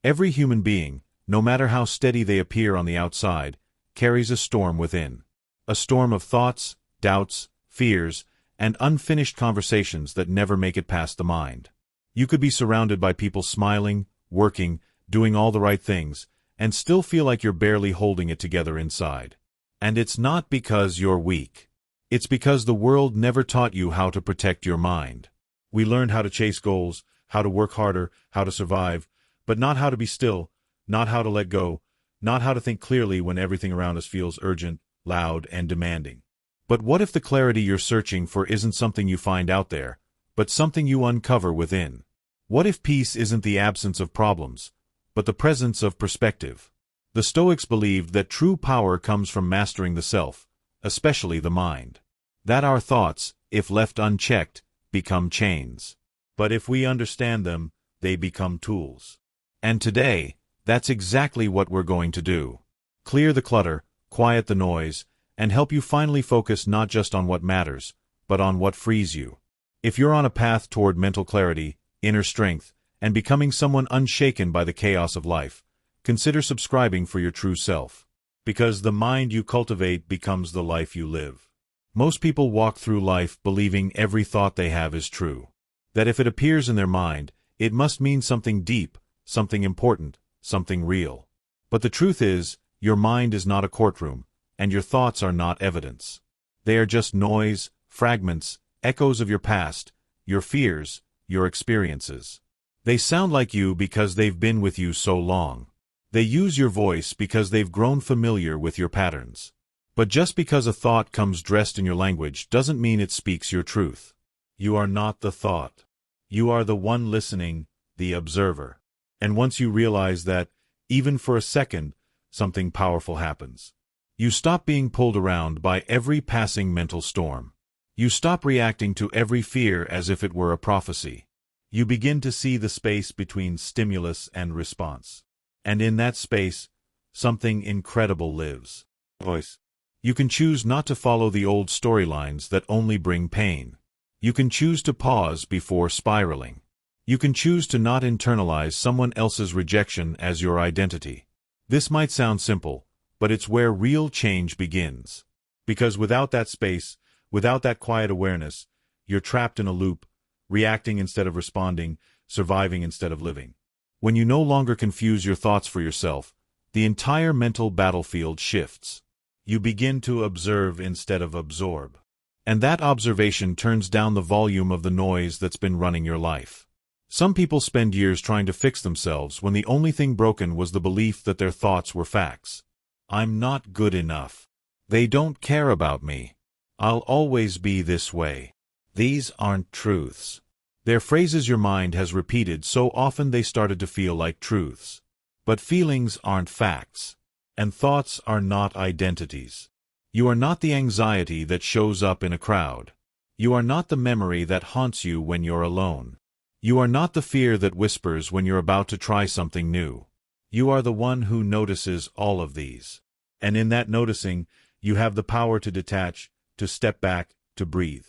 Every human being, no matter how steady they appear on the outside, carries a storm within. A storm of thoughts, doubts, fears, and unfinished conversations that never make it past the mind. You could be surrounded by people smiling, working, doing all the right things, and still feel like you're barely holding it together inside. And it's not because you're weak. It's because the world never taught you how to protect your mind. We learned how to chase goals, how to work harder, how to survive, but not how to be still, not how to let go, not how to think clearly when everything around us feels urgent, loud, and demanding. But what if the clarity you're searching for isn't something you find out there, but something you uncover within? What if peace isn't the absence of problems, but the presence of perspective? The Stoics believed that true power comes from mastering the self, especially the mind. That our thoughts, if left unchecked, become chains. But if we understand them, they become tools. And today, that's exactly what we're going to do. Clear the clutter, quiet the noise, and help you finally focus not just on what matters, but on what frees you. If you're on a path toward mental clarity, inner strength, and becoming someone unshaken by the chaos of life, consider subscribing for your true self. Because the mind you cultivate becomes the life you live. Most people walk through life believing every thought they have is true. That if it appears in their mind, it must mean something deep, something important, something real. But the truth is, your mind is not a courtroom, and your thoughts are not evidence. They are just noise, fragments, echoes of your past, your fears, your experiences. They sound like you because they've been with you so long. They use your voice because they've grown familiar with your patterns. But just because a thought comes dressed in your language doesn't mean it speaks your truth. You are not the thought. You are the one listening, the observer. And once you realize that, even for a second, something powerful happens. You stop being pulled around by every passing mental storm. You stop reacting to every fear as if it were a prophecy. You begin to see the space between stimulus and response. And in that space, something incredible lives. Voice. You can choose not to follow the old storylines that only bring pain. You can choose to pause before spiraling. You can choose to not internalize someone else's rejection as your identity. This might sound simple, but it's where real change begins. Because without that space, without that quiet awareness, you're trapped in a loop, reacting instead of responding, surviving instead of living. When you no longer confuse your thoughts for yourself, the entire mental battlefield shifts. You begin to observe instead of absorb. And that observation turns down the volume of the noise that's been running your life. Some people spend years trying to fix themselves when the only thing broken was the belief that their thoughts were facts. I'm not good enough. They don't care about me. I'll always be this way. These aren't truths. They're phrases your mind has repeated so often they started to feel like truths. But feelings aren't facts. And thoughts are not identities. You are not the anxiety that shows up in a crowd. You are not the memory that haunts you when you're alone. You are not the fear that whispers when you're about to try something new. You are the one who notices all of these. And in that noticing, you have the power to detach, to step back, to breathe.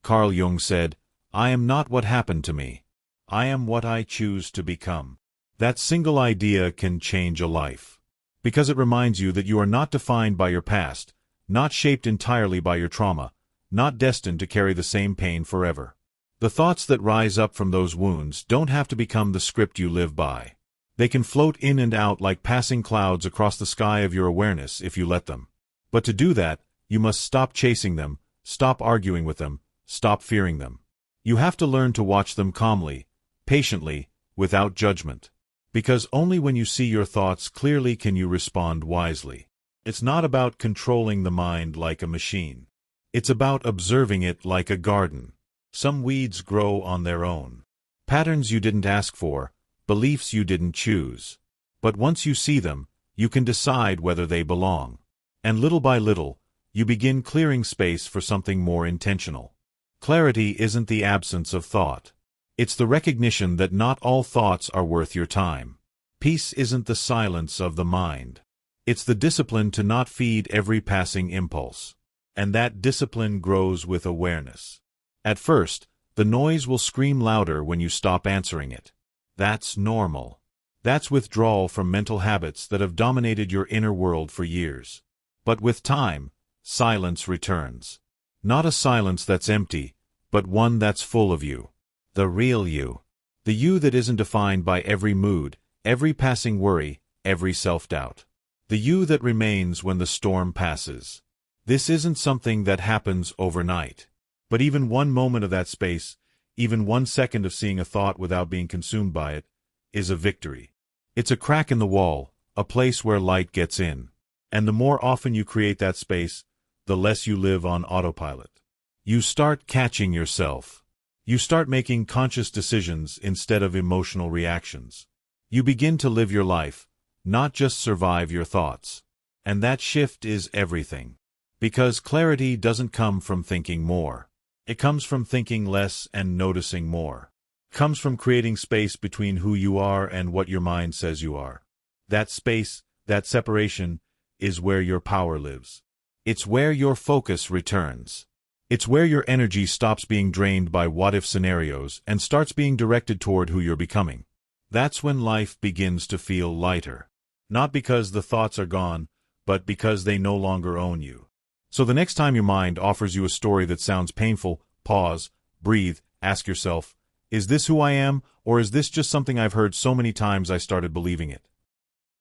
Carl Jung said, "I am not what happened to me. I am what I choose to become." That single idea can change a life. Because it reminds you that you are not defined by your past, not shaped entirely by your trauma, not destined to carry the same pain forever. The thoughts that rise up from those wounds don't have to become the script you live by. They can float in and out like passing clouds across the sky of your awareness if you let them. But to do that, you must stop chasing them, stop arguing with them, stop fearing them. You have to learn to watch them calmly, patiently, without judgment. Because only when you see your thoughts clearly can you respond wisely. It's not about controlling the mind like a machine. It's about observing it like a garden. Some weeds grow on their own. Patterns you didn't ask for, beliefs you didn't choose. But once you see them, you can decide whether they belong. And little by little, you begin clearing space for something more intentional. Clarity isn't the absence of thought. It's the recognition that not all thoughts are worth your time. Peace isn't the silence of the mind. It's the discipline to not feed every passing impulse. And that discipline grows with awareness. At first, the noise will scream louder when you stop answering it. That's normal. That's withdrawal from mental habits that have dominated your inner world for years. But with time, silence returns. Not a silence that's empty, but one that's full of you. The real you. The you that isn't defined by every mood, every passing worry, every self-doubt. The you that remains when the storm passes. This isn't something that happens overnight. But even one moment of that space, even 1 second of seeing a thought without being consumed by it, is a victory. It's a crack in the wall, a place where light gets in. And the more often you create that space, the less you live on autopilot. You start catching yourself. You start making conscious decisions instead of emotional reactions. You begin to live your life, not just survive your thoughts. And that shift is everything. Because clarity doesn't come from thinking more. It comes from thinking less and noticing more. It comes from creating space between who you are and what your mind says you are. That space, that separation, is where your power lives. It's where your focus returns. It's where your energy stops being drained by what-if scenarios and starts being directed toward who you're becoming. That's when life begins to feel lighter. Not because the thoughts are gone, but because they no longer own you. So the next time your mind offers you a story that sounds painful, pause, breathe, ask yourself, is this who I am, or is this just something I've heard so many times I started believing it?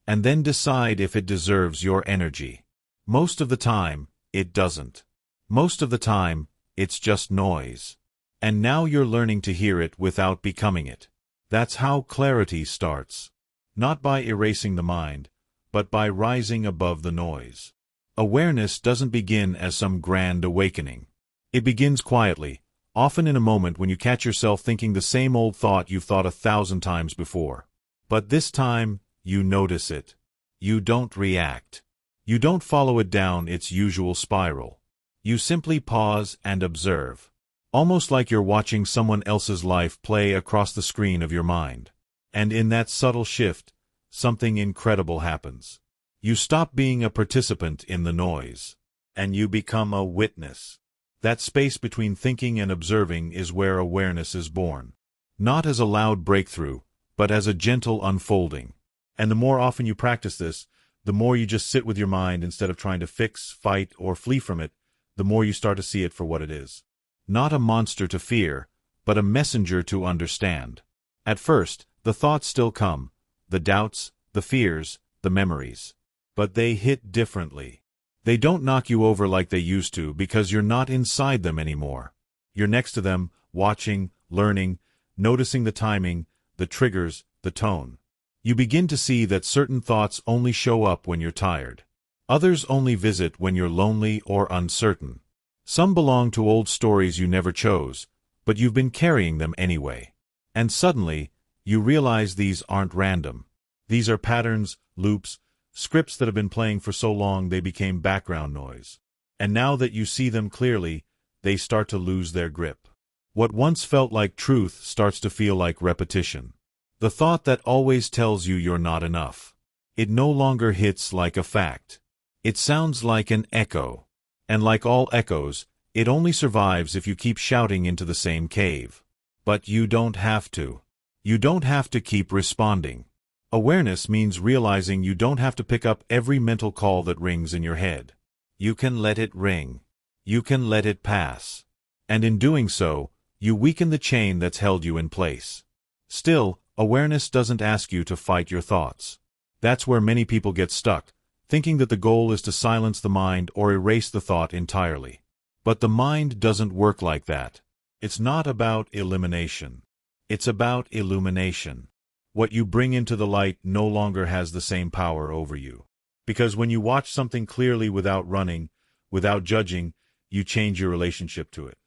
And then decide if it deserves your energy. Most of the time, it doesn't. Most of the time, it's just noise. And now you're learning to hear it without becoming it. That's how clarity starts. Not by erasing the mind, but by rising above the noise. Awareness doesn't begin as some grand awakening. It begins quietly, often in a moment when you catch yourself thinking the same old thought you've thought 1,000 times before. But this time, you notice it. You don't react. You don't follow it down its usual spiral. You simply pause and observe. Almost like you're watching someone else's life play across the screen of your mind. And in that subtle shift, something incredible happens. You stop being a participant in the noise, and you become a witness. That space between thinking and observing is where awareness is born. Not as a loud breakthrough, but as a gentle unfolding. And the more often you practice this, the more you just sit with your mind instead of trying to fix, fight, or flee from it, the more you start to see it for what it is. Not a monster to fear, but a messenger to understand. At first, the thoughts still come, the doubts, the fears, the memories. But they hit differently. They don't knock you over like they used to because you're not inside them anymore. You're next to them, watching, learning, noticing the timing, the triggers, the tone. You begin to see that certain thoughts only show up when you're tired. Others only visit when you're lonely or uncertain. Some belong to old stories you never chose, but you've been carrying them anyway. And suddenly, you realize these aren't random. These are patterns, loops, scripts that have been playing for so long they became background noise. And now that you see them clearly, they start to lose their grip. What once felt like truth starts to feel like repetition. The thought that always tells you you're not enough. It no longer hits like a fact. It sounds like an echo. And like all echoes, it only survives if you keep shouting into the same cave. But you don't have to. You don't have to keep responding. Awareness means realizing you don't have to pick up every mental call that rings in your head. You can let it ring. You can let it pass. And in doing so, you weaken the chain that's held you in place. Still, awareness doesn't ask you to fight your thoughts. That's where many people get stuck, thinking that the goal is to silence the mind or erase the thought entirely. But the mind doesn't work like that. It's not about elimination. It's about illumination. What you bring into the light no longer has the same power over you. Because when you watch something clearly without running, without judging, you change your relationship to it.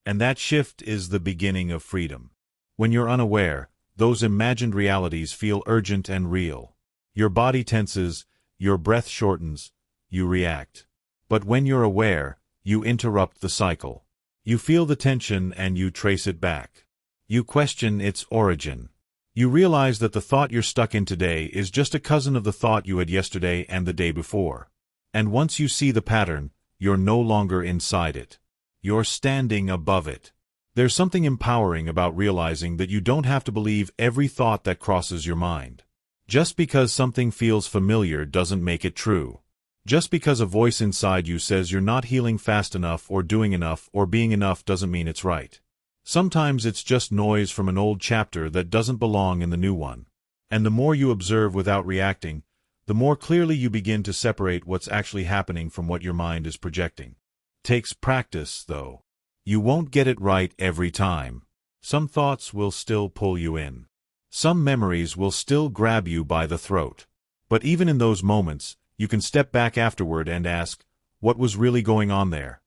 And that shift is the beginning of freedom. When you're unaware, those imagined realities feel urgent and real. Your body tenses, your breath shortens, you react. But when you're aware, you interrupt the cycle. You feel the tension and you trace it back. You question its origin. You realize that the thought you're stuck in today is just a cousin of the thought you had yesterday and the day before. And once you see the pattern, you're no longer inside it. You're standing above it. There's something empowering about realizing that you don't have to believe every thought that crosses your mind. Just because something feels familiar doesn't make it true. Just because a voice inside you says you're not healing fast enough or doing enough or being enough doesn't mean it's right. Sometimes it's just noise from an old chapter that doesn't belong in the new one. And the more you observe without reacting, the more clearly you begin to separate what's actually happening from what your mind is projecting. Takes practice, though. You won't get it right every time. Some thoughts will still pull you in. Some memories will still grab you by the throat. But even in those moments, you can step back afterward and ask, what was really going on there?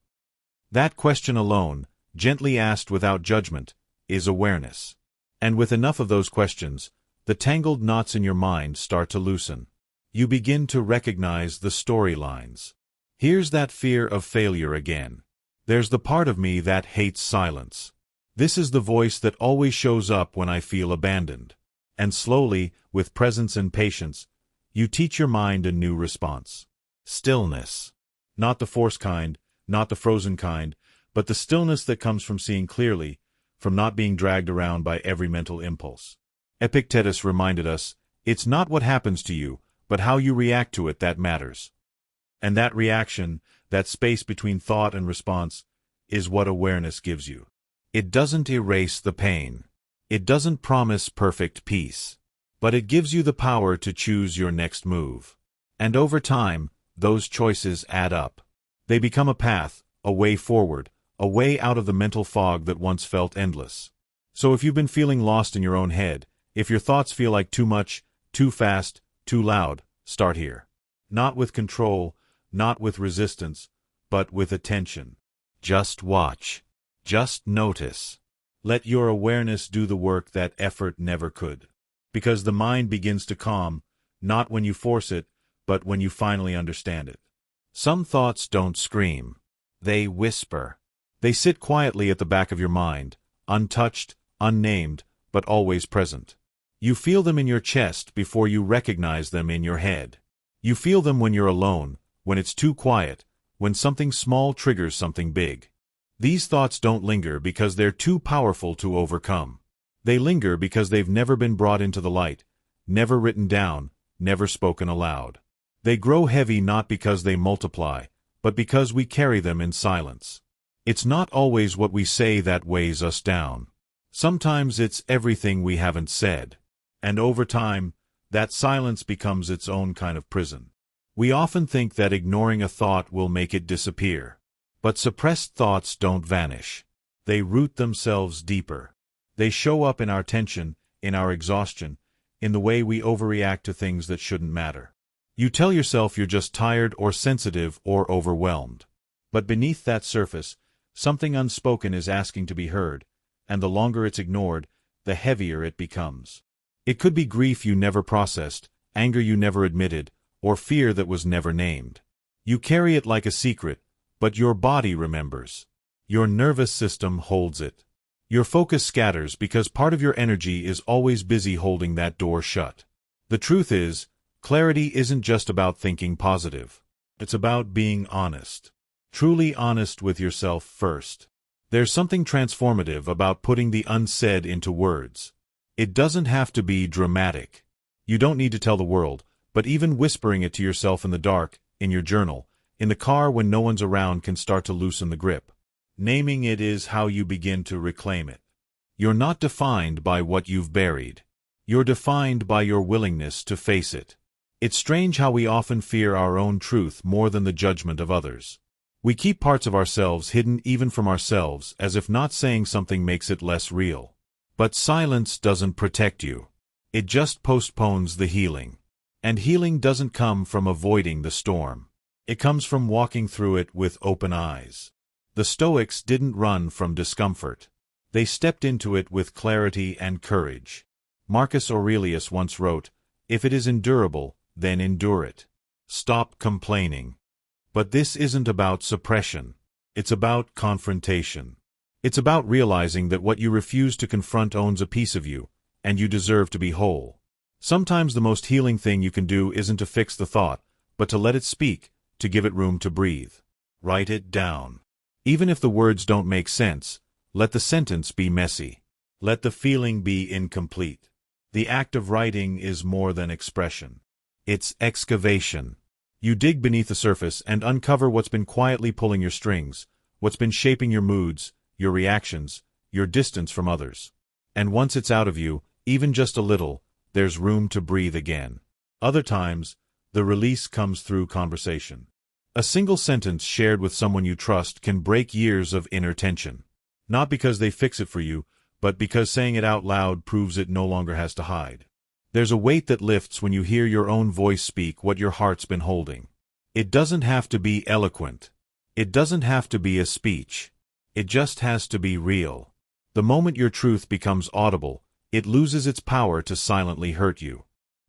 That question alone, gently asked without judgment, is awareness. And with enough of those questions, the tangled knots in your mind start to loosen. You begin to recognize the storylines. Here's that fear of failure again. There's the part of me that hates silence. This is the voice that always shows up when I feel abandoned. And slowly, with presence and patience, you teach your mind a new response. Stillness. Not the forced kind, not the frozen kind, but the stillness that comes from seeing clearly, from not being dragged around by every mental impulse. Epictetus reminded us, it's not what happens to you, but how you react to it that matters. And that reaction, that space between thought and response, is what awareness gives you. It doesn't erase the pain. It doesn't promise perfect peace. But it gives you the power to choose your next move. And over time, those choices add up. They become a path, a way forward, a way out of the mental fog that once felt endless. So if you've been feeling lost in your own head, if your thoughts feel like too much, too fast, too loud, start here. Not with control, not with resistance, but with attention. Just watch. Just notice. Let your awareness do the work that effort never could. Because the mind begins to calm, not when you force it, but when you finally understand it. Some thoughts don't scream. They whisper. They sit quietly at the back of your mind, untouched, unnamed, but always present. You feel them in your chest before you recognize them in your head. You feel them when you're alone, when it's too quiet, when something small triggers something big. These thoughts don't linger because they're too powerful to overcome. They linger because they've never been brought into the light, never written down, never spoken aloud. They grow heavy not because they multiply, but because we carry them in silence. It's not always what we say that weighs us down. Sometimes it's everything we haven't said. And over time, that silence becomes its own kind of prison. We often think that ignoring a thought will make it disappear. But suppressed thoughts don't vanish. They root themselves deeper. They show up in our tension, in our exhaustion, in the way we overreact to things that shouldn't matter. You tell yourself you're just tired or sensitive or overwhelmed. But beneath that surface, something unspoken is asking to be heard, and the longer it's ignored, the heavier it becomes. It could be grief you never processed, anger you never admitted, or fear that was never named. You carry it like a secret, but your body remembers. Your nervous system holds it. Your focus scatters because part of your energy is always busy holding that door shut. The truth is, clarity isn't just about thinking positive. It's about being honest. Truly honest with yourself first. There's something transformative about putting the unsaid into words. It doesn't have to be dramatic. You don't need to tell the world, but even whispering it to yourself in the dark, in your journal, in the car when no one's around can start to loosen the grip. Naming it is how you begin to reclaim it. You're not defined by what you've buried. You're defined by your willingness to face it. It's strange how we often fear our own truth more than the judgment of others. We keep parts of ourselves hidden even from ourselves, as if not saying something makes it less real. But silence doesn't protect you. It just postpones the healing. And healing doesn't come from avoiding the storm. It comes from walking through it with open eyes. The Stoics didn't run from discomfort. They stepped into it with clarity and courage. Marcus Aurelius once wrote, "If it is endurable, then endure it. Stop complaining." But this isn't about suppression. It's about confrontation. It's about realizing that what you refuse to confront owns a piece of you, and you deserve to be whole. Sometimes the most healing thing you can do isn't to fix the thought, but to let it speak, to give it room to breathe. Write it down. Even if the words don't make sense, let the sentence be messy. Let the feeling be incomplete. The act of writing is more than expression. It's excavation. You dig beneath the surface and uncover what's been quietly pulling your strings, what's been shaping your moods, your reactions, your distance from others. And once it's out of you, even just a little, there's room to breathe again. Other times, the release comes through conversation. A single sentence shared with someone you trust can break years of inner tension. Not because they fix it for you, but because saying it out loud proves it no longer has to hide. There's a weight that lifts when you hear your own voice speak what your heart's been holding. It doesn't have to be eloquent. It doesn't have to be a speech. It just has to be real. The moment your truth becomes audible, it loses its power to silently hurt you.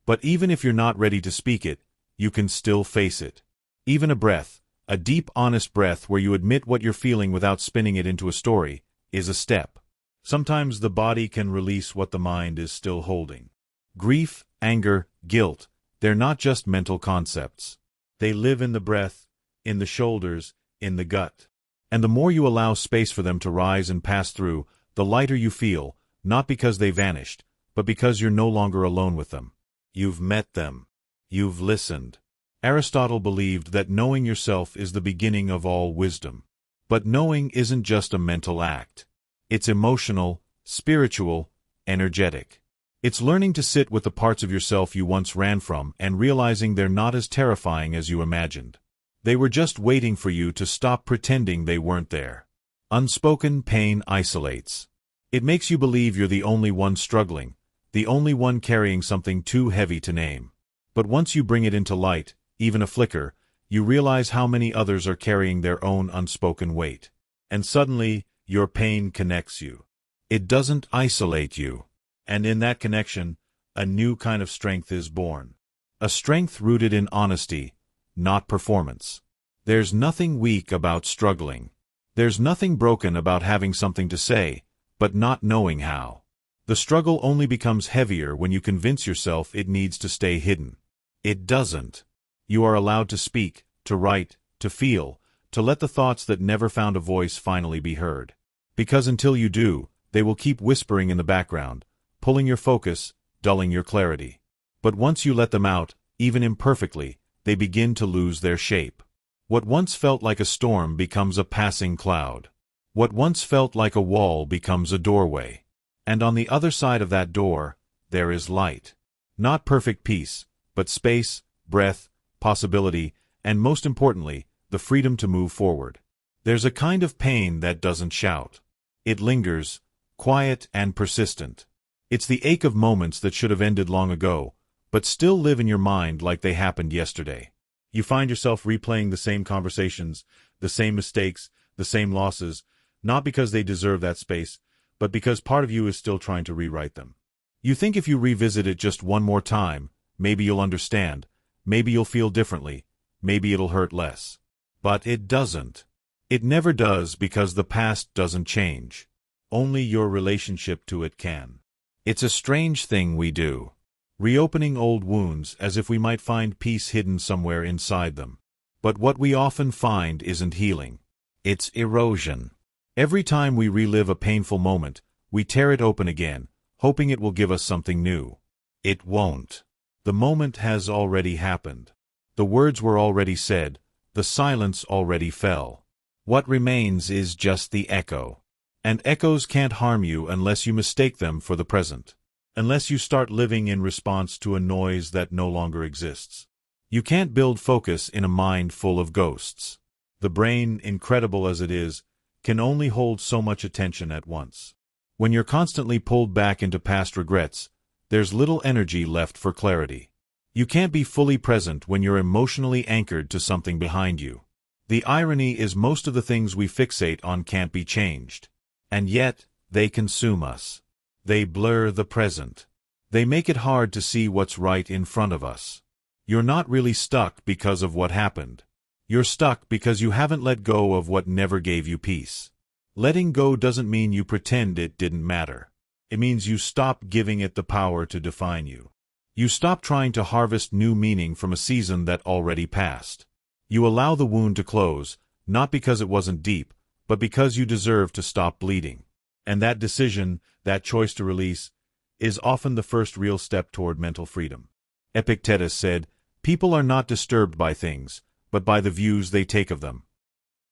But even if you're not ready to speak it, you can still face it. Even a breath, a deep, honest breath where you admit what you're feeling without spinning it into a story, is a step. Sometimes the body can release what the mind is still holding. Grief, anger, guilt, they're not just mental concepts. They live in the breath, in the shoulders, in the gut. And the more you allow space for them to rise and pass through, the lighter you feel, not because they vanished, but because you're no longer alone with them. You've met them. You've listened. Aristotle believed that knowing yourself is the beginning of all wisdom. But knowing isn't just a mental act. It's emotional, spiritual, energetic. It's learning to sit with the parts of yourself you once ran from and realizing they're not as terrifying as you imagined. They were just waiting for you to stop pretending they weren't there. Unspoken pain isolates. It makes you believe you're the only one struggling, the only one carrying something too heavy to name. But once you bring it into light, even a flicker, you realize how many others are carrying their own unspoken weight. And suddenly, your pain connects you. It doesn't isolate you. And in that connection, a new kind of strength is born. A strength rooted in honesty, not performance. There's nothing weak about struggling. There's nothing broken about having something to say, but not knowing how. The struggle only becomes heavier when you convince yourself it needs to stay hidden. It doesn't. You are allowed to speak, to write, to feel, to let the thoughts that never found a voice finally be heard. Because until you do, they will keep whispering in the background, pulling your focus, dulling your clarity. But once you let them out, even imperfectly, they begin to lose their shape. What once felt like a storm becomes a passing cloud. What once felt like a wall becomes a doorway. And on the other side of that door, there is light. Not perfect peace, but space, breath, possibility, and most importantly, the freedom to move forward. There's a kind of pain that doesn't shout. It lingers, quiet and persistent. It's the ache of moments that should have ended long ago, but still live in your mind like they happened yesterday. You find yourself replaying the same conversations, the same mistakes, the same losses, not because they deserve that space, but because part of you is still trying to rewrite them. You think if you revisit it just one more time, maybe you'll understand, maybe you'll feel differently, maybe it'll hurt less. But it doesn't. It never does because the past doesn't change. Only your relationship to it can. It's a strange thing we do. Reopening old wounds as if we might find peace hidden somewhere inside them. But what we often find isn't healing. It's erosion. Every time we relive a painful moment, we tear it open again, hoping it will give us something new. It won't. The moment has already happened. The words were already said, the silence already fell. What remains is just the echo. And echoes can't harm you unless you mistake them for the present. Unless you start living in response to a noise that no longer exists. You can't build focus in a mind full of ghosts. The brain, incredible as it is, can only hold so much attention at once. When you're constantly pulled back into past regrets, there's little energy left for clarity. You can't be fully present when you're emotionally anchored to something behind you. The irony is most of the things we fixate on can't be changed. And yet, they consume us. They blur the present. They make it hard to see what's right in front of us. You're not really stuck because of what happened. You're stuck because you haven't let go of what never gave you peace. Letting go doesn't mean you pretend it didn't matter. It means you stop giving it the power to define you. You stop trying to harvest new meaning from a season that already passed. You allow the wound to close, not because it wasn't deep, but because you deserve to stop bleeding. And that decision, that choice to release, is often the first real step toward mental freedom. Epictetus said, "People are not disturbed by things, but by the views they take of them."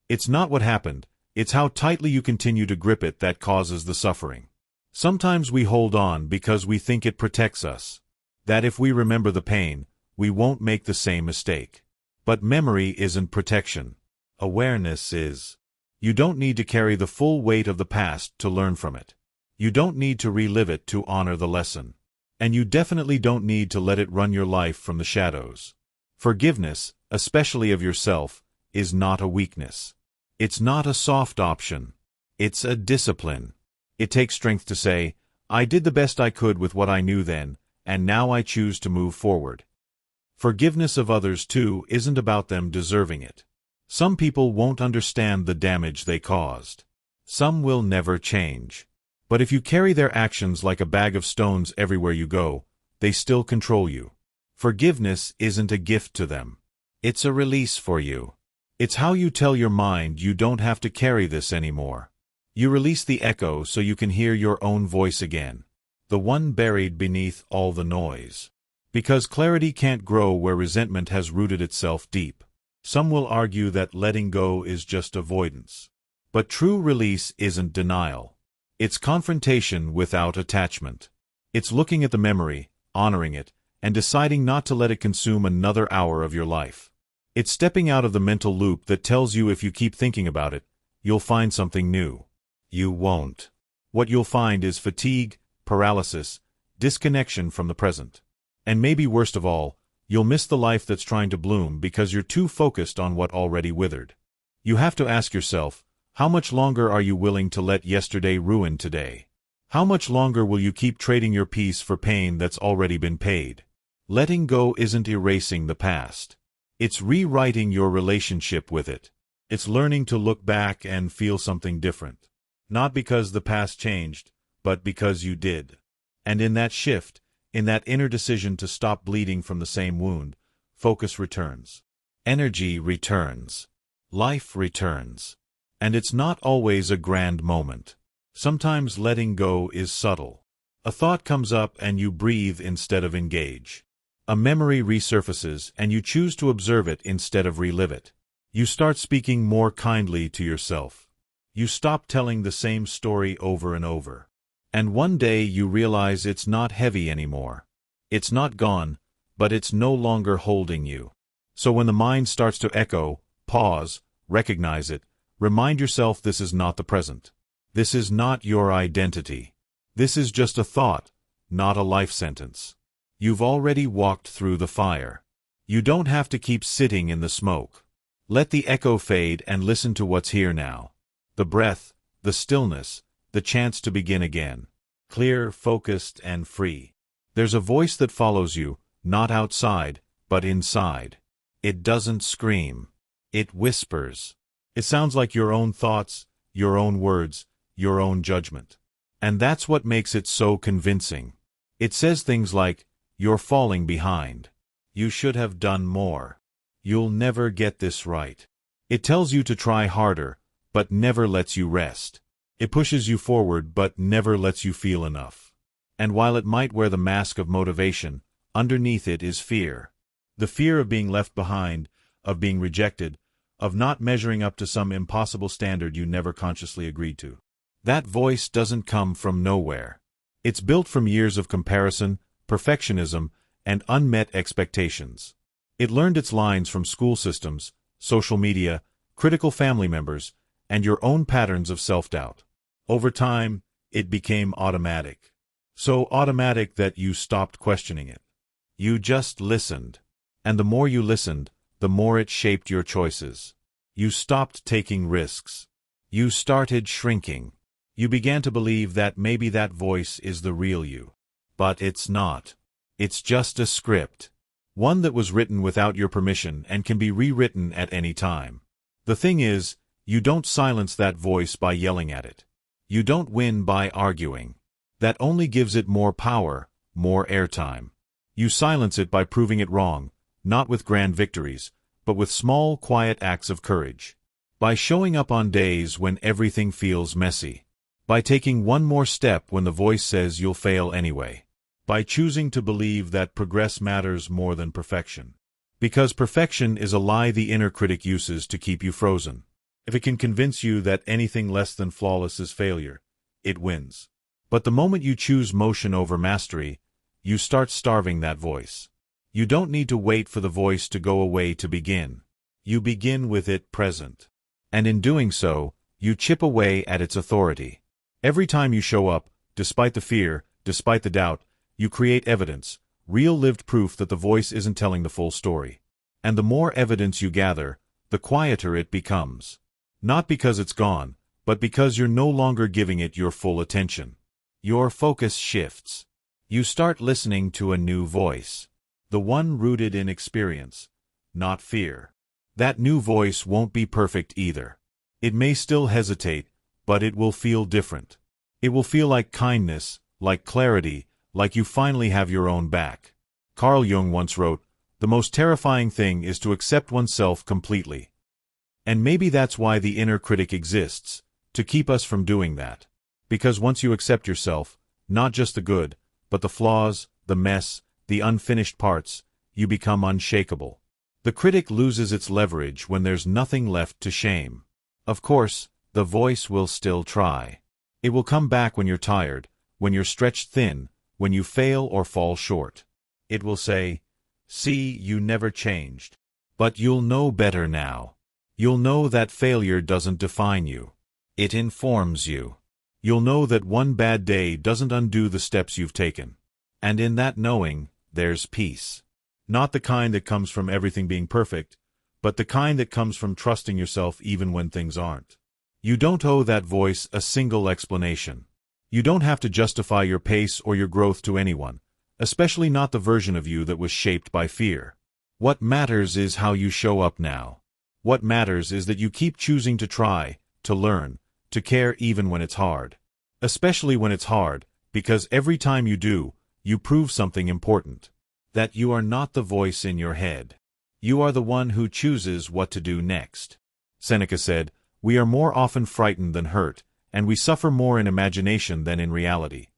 It's not what happened, it's how tightly you continue to grip it that causes the suffering. Sometimes we hold on because we think it protects us. That if we remember the pain, we won't make the same mistake. But memory isn't protection. Awareness is. You don't need to carry the full weight of the past to learn from it. You don't need to relive it to honor the lesson. And you definitely don't need to let it run your life from the shadows. Forgiveness, especially of yourself, is not a weakness. It's not a soft option. It's a discipline. It takes strength to say, "I did the best I could with what I knew then, and now I choose to move forward." Forgiveness of others, too, isn't about them deserving it. Some people won't understand the damage they caused. Some will never change. But if you carry their actions like a bag of stones everywhere you go, they still control you. Forgiveness isn't a gift to them. It's a release for you. It's how you tell your mind you don't have to carry this anymore. You release the echo so you can hear your own voice again. The one buried beneath all the noise. Because clarity can't grow where resentment has rooted itself deep. Some will argue that letting go is just avoidance. But true release isn't denial. It's confrontation without attachment. It's looking at the memory, honoring it, and deciding not to let it consume another hour of your life. It's stepping out of the mental loop that tells you if you keep thinking about it, you'll find something new. You won't. What you'll find is fatigue, paralysis, disconnection from the present. And maybe worst of all, you'll miss the life that's trying to bloom because you're too focused on what already withered. You have to ask yourself, how much longer are you willing to let yesterday ruin today? How much longer will you keep trading your peace for pain that's already been paid? Letting go isn't erasing the past. It's rewriting your relationship with it. It's learning to look back and feel something different. Not because the past changed, but because you did. And in that shift, in that inner decision to stop bleeding from the same wound, focus returns. Energy returns. Life returns. And it's not always a grand moment. Sometimes letting go is subtle. A thought comes up and you breathe instead of engage. A memory resurfaces and you choose to observe it instead of relive it. You start speaking more kindly to yourself. You stop telling the same story over and over. And one day you realize it's not heavy anymore. It's not gone, but it's no longer holding you. So when the mind starts to echo, pause, recognize it, remind yourself this is not the present. This is not your identity. This is just a thought, not a life sentence. You've already walked through the fire. You don't have to keep sitting in the smoke. Let the echo fade and listen to what's here now. The breath, the stillness, the chance to begin again. Clear, focused, and free. There's a voice that follows you, not outside, but inside. It doesn't scream. It whispers. It sounds like your own thoughts, your own words, your own judgment. And that's what makes it so convincing. It says things like, "You're falling behind. You should have done more. You'll never get this right." It tells you to try harder, but never lets you rest. It pushes you forward but never lets you feel enough. And while it might wear the mask of motivation, underneath it is fear. The fear of being left behind, of being rejected, of not measuring up to some impossible standard you never consciously agreed to. That voice doesn't come from nowhere. It's built from years of comparison, perfectionism, and unmet expectations. It learned its lines from school systems, social media, critical family members, and your own patterns of self-doubt. Over time, it became automatic. So automatic that you stopped questioning it. You just listened. And the more you listened, the more it shaped your choices. You stopped taking risks. You started shrinking. You began to believe that maybe that voice is the real you. But it's not. It's just a script. One that was written without your permission and can be rewritten at any time. The thing is, you don't silence that voice by yelling at it. You don't win by arguing. That only gives it more power, more airtime. You silence it by proving it wrong, not with grand victories, but with small, quiet acts of courage. By showing up on days when everything feels messy. By taking one more step when the voice says you'll fail anyway. By choosing to believe that progress matters more than perfection. Because perfection is a lie the inner critic uses to keep you frozen. If it can convince you that anything less than flawless is failure, it wins. But the moment you choose motion over mastery, you start starving that voice. You don't need to wait for the voice to go away to begin. You begin with it present. And in doing so, you chip away at its authority. Every time you show up, despite the fear, despite the doubt, you create evidence, real lived proof that the voice isn't telling the full story. And the more evidence you gather, the quieter it becomes. Not because it's gone, but because you're no longer giving it your full attention. Your focus shifts. You start listening to a new voice. The one rooted in experience, not fear. That new voice won't be perfect either. It may still hesitate, but it will feel different. It will feel like kindness, like clarity, like you finally have your own back. Carl Jung once wrote, "The most terrifying thing is to accept oneself completely." And maybe that's why the inner critic exists, to keep us from doing that. Because once you accept yourself, not just the good, but the flaws, the mess, the unfinished parts, you become unshakable. The critic loses its leverage when there's nothing left to shame. Of course, the voice will still try. It will come back when you're tired, when you're stretched thin, when you fail or fall short. It will say, "See, you never changed. But you'll know better now. You'll know that failure doesn't define you. It informs you. You'll know that one bad day doesn't undo the steps you've taken." And in that knowing, there's peace. Not the kind that comes from everything being perfect, but the kind that comes from trusting yourself even when things aren't. You don't owe that voice a single explanation. You don't have to justify your pace or your growth to anyone, especially not the version of you that was shaped by fear. What matters is how you show up now. What matters is that you keep choosing to try, to learn, to care even when it's hard. Especially when it's hard, because every time you do, you prove something important. That you are not the voice in your head. You are the one who chooses what to do next. Seneca said, "We are more often frightened than hurt, and we suffer more in imagination than in reality."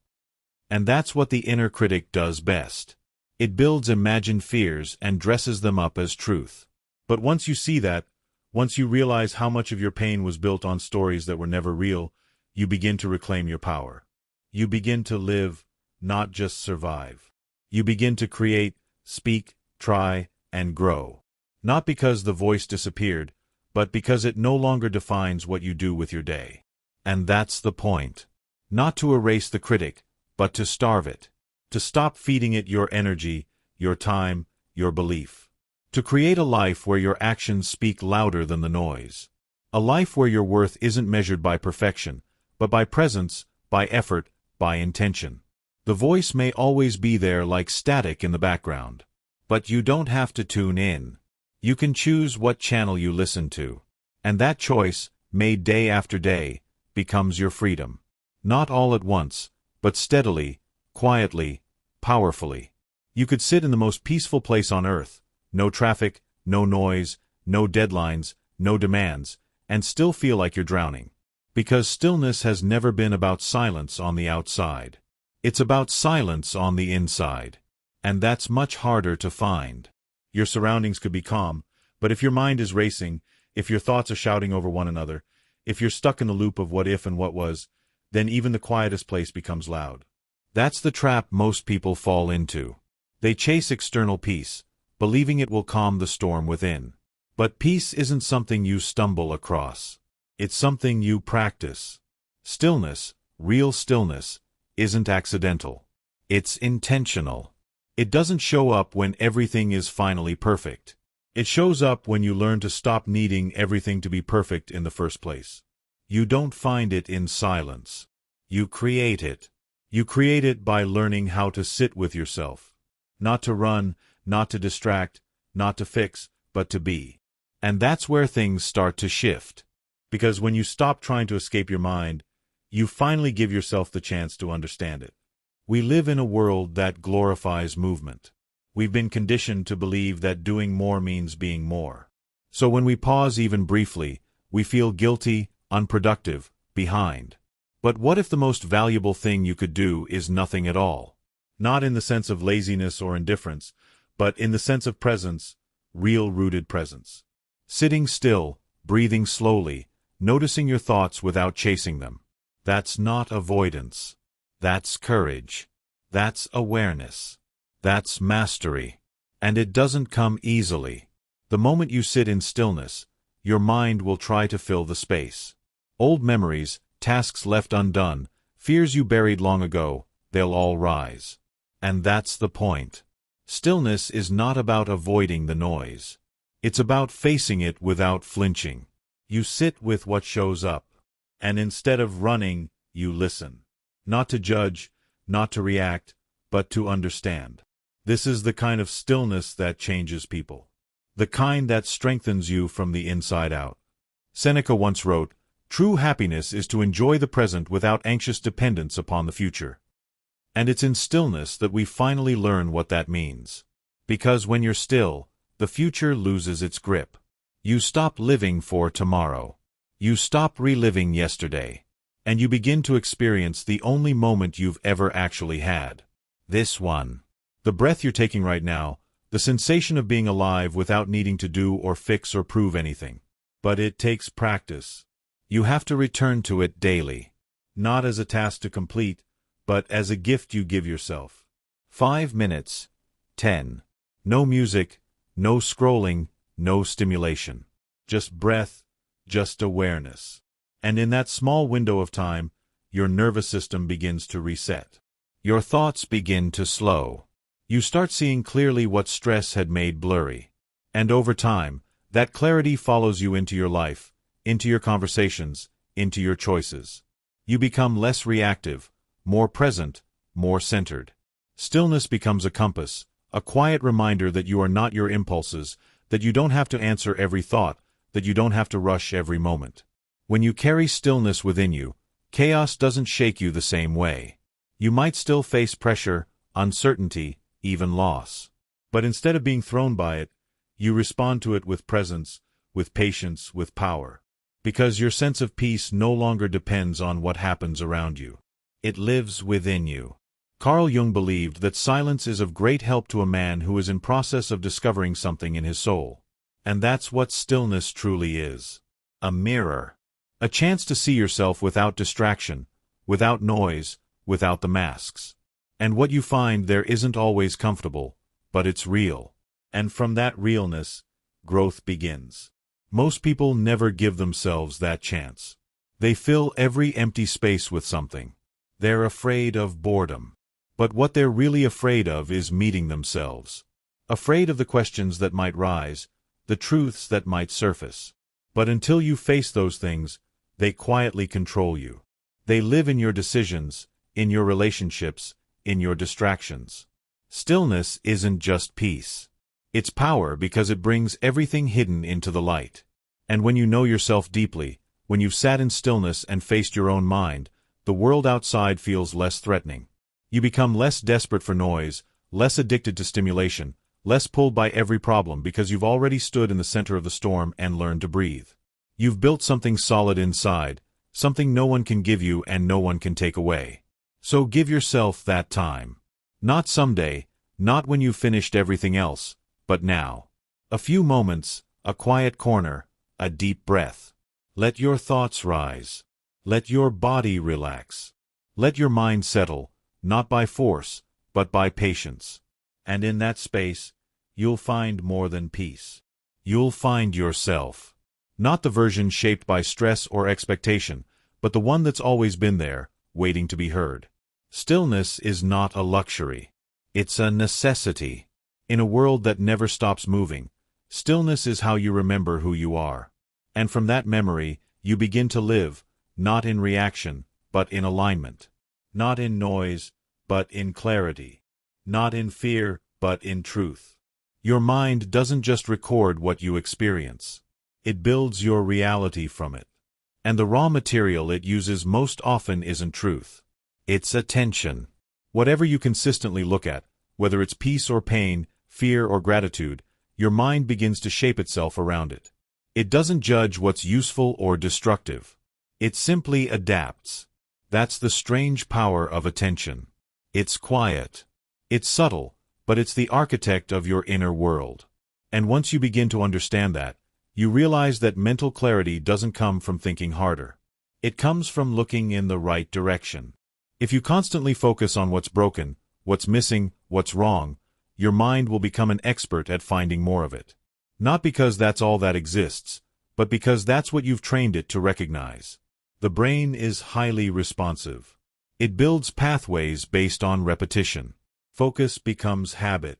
And that's what the inner critic does best. It builds imagined fears and dresses them up as truth. But once you see that, once you realize how much of your pain was built on stories that were never real, you begin to reclaim your power. You begin to live, not just survive. You begin to create, speak, try, and grow. Not because the voice disappeared, but because it no longer defines what you do with your day. And that's the point. Not to erase the critic, but to starve it. To stop feeding it your energy, your time, your belief. To create a life where your actions speak louder than the noise. A life where your worth isn't measured by perfection, but by presence, by effort, by intention. The voice may always be there like static in the background. But you don't have to tune in. You can choose what channel you listen to. And that choice, made day after day, becomes your freedom. Not all at once, but steadily, quietly, powerfully. You could sit in the most peaceful place on earth, no traffic, no noise, no deadlines, no demands, and still feel like you're drowning. Because stillness has never been about silence on the outside. It's about silence on the inside. And that's much harder to find. Your surroundings could be calm, but if your mind is racing, if your thoughts are shouting over one another, if you're stuck in the loop of what if and what was, then even the quietest place becomes loud. That's the trap most people fall into. They chase external peace, believing it will calm the storm within. But peace isn't something you stumble across. It's something you practice. Stillness, real stillness, isn't accidental. It's intentional. It doesn't show up when everything is finally perfect. It shows up when you learn to stop needing everything to be perfect in the first place. You don't find it in silence. You create it. You create it by learning how to sit with yourself. Not to run, not to distract, not to fix, but to be. And that's where things start to shift. Because when you stop trying to escape your mind, you finally give yourself the chance to understand it. We live in a world that glorifies movement. We've been conditioned to believe that doing more means being more. So when we pause even briefly, we feel guilty, unproductive, behind. But what if the most valuable thing you could do is nothing at all? Not in the sense of laziness or indifference, but in the sense of presence, real-rooted presence. Sitting still, breathing slowly, noticing your thoughts without chasing them. That's not avoidance. That's courage. That's awareness. That's mastery. And it doesn't come easily. The moment you sit in stillness, your mind will try to fill the space. Old memories, tasks left undone, fears you buried long ago, they'll all rise. And that's the point. Stillness is not about avoiding the noise. It's about facing it without flinching. You sit with what shows up. And instead of running, you listen. Not to judge, not to react, but to understand. This is the kind of stillness that changes people. The kind that strengthens you from the inside out. Seneca once wrote, "True happiness is to enjoy the present without anxious dependence upon the future." And it's in stillness that we finally learn what that means. Because when you're still, the future loses its grip. You stop living for tomorrow. You stop reliving yesterday. And you begin to experience the only moment you've ever actually had. This one. The breath you're taking right now, the sensation of being alive without needing to do or fix or prove anything. But it takes practice. You have to return to it daily. Not as a task to complete, but as a gift you give yourself. 5 minutes. 10. No music, no scrolling, no stimulation. Just breath, just awareness. And in that small window of time, your nervous system begins to reset. Your thoughts begin to slow. You start seeing clearly what stress had made blurry. And over time, that clarity follows you into your life, into your conversations, into your choices. You become less reactive, more present, more centered. Stillness becomes a compass, a quiet reminder that you are not your impulses, that you don't have to answer every thought, that you don't have to rush every moment. When you carry stillness within you, chaos doesn't shake you the same way. You might still face pressure, uncertainty, even loss. But instead of being thrown by it, you respond to it with presence, with patience, with power. Because your sense of peace no longer depends on what happens around you. It lives within you. Carl Jung believed that silence is of great help to a man who is in process of discovering something in his soul. And that's what stillness truly is. A mirror. A chance to see yourself without distraction, without noise, without the masks. And what you find there isn't always comfortable, but it's real. And from that realness, growth begins. Most people never give themselves that chance. They fill every empty space with something. They're afraid of boredom. But what they're really afraid of is meeting themselves. Afraid of the questions that might rise, the truths that might surface. But until you face those things, they quietly control you. They live in your decisions, in your relationships, in your distractions. Stillness isn't just peace. It's power because it brings everything hidden into the light. And when you know yourself deeply, when you've sat in stillness and faced your own mind, the world outside feels less threatening. You become less desperate for noise, less addicted to stimulation, less pulled by every problem because you've already stood in the center of the storm and learned to breathe. You've built something solid inside, something no one can give you and no one can take away. So give yourself that time. Not someday, not when you've finished everything else, but now. A few moments, a quiet corner, a deep breath. Let your thoughts rise. Let your body relax. Let your mind settle, not by force, but by patience. And in that space, you'll find more than peace. You'll find yourself. Not the version shaped by stress or expectation, but the one that's always been there, waiting to be heard. Stillness is not a luxury. It's a necessity. In a world that never stops moving, stillness is how you remember who you are. And from that memory, you begin to live, not in reaction, but in alignment. Not in noise, but in clarity. Not in fear, but in truth. Your mind doesn't just record what you experience. It builds your reality from it. And the raw material it uses most often isn't truth. It's attention. Whatever you consistently look at, whether it's peace or pain, fear or gratitude, your mind begins to shape itself around it. It doesn't judge what's useful or destructive. It simply adapts. That's the strange power of attention. It's quiet. It's subtle, but it's the architect of your inner world. And once you begin to understand that, you realize that mental clarity doesn't come from thinking harder. It comes from looking in the right direction. If you constantly focus on what's broken, what's missing, what's wrong, your mind will become an expert at finding more of it. Not because that's all that exists, but because that's what you've trained it to recognize. The brain is highly responsive. It builds pathways based on repetition. Focus becomes habit.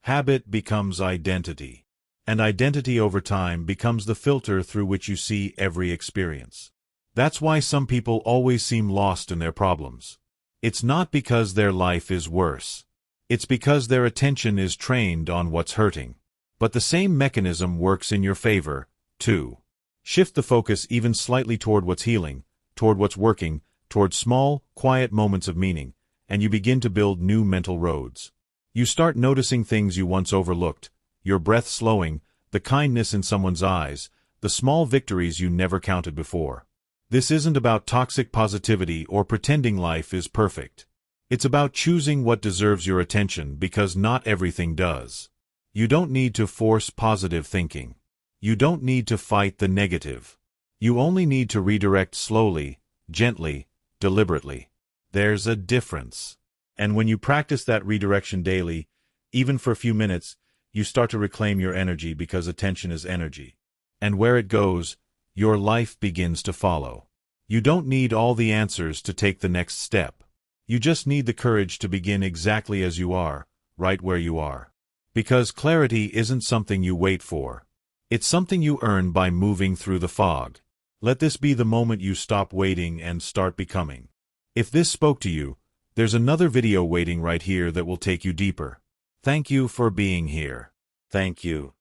Habit becomes identity. And identity over time becomes the filter through which you see every experience. That's why some people always seem lost in their problems. It's not because their life is worse. It's because their attention is trained on what's hurting. But the same mechanism works in your favor, too. Shift the focus even slightly toward what's healing, toward what's working, toward small, quiet moments of meaning, and you begin to build new mental roads. You start noticing things you once overlooked, your breath slowing, the kindness in someone's eyes, the small victories you never counted before. This isn't about toxic positivity or pretending life is perfect. It's about choosing what deserves your attention because not everything does. You don't need to force positive thinking. You don't need to fight the negative. You only need to redirect slowly, gently, deliberately. There's a difference. And when you practice that redirection daily, even for a few minutes, you start to reclaim your energy because attention is energy. And where it goes, your life begins to follow. You don't need all the answers to take the next step. You just need the courage to begin exactly as you are, right where you are. Because clarity isn't something you wait for. It's something you earn by moving through the fog. Let this be the moment you stop waiting and start becoming. If this spoke to you, there's another video waiting right here that will take you deeper. Thank you for being here. Thank you.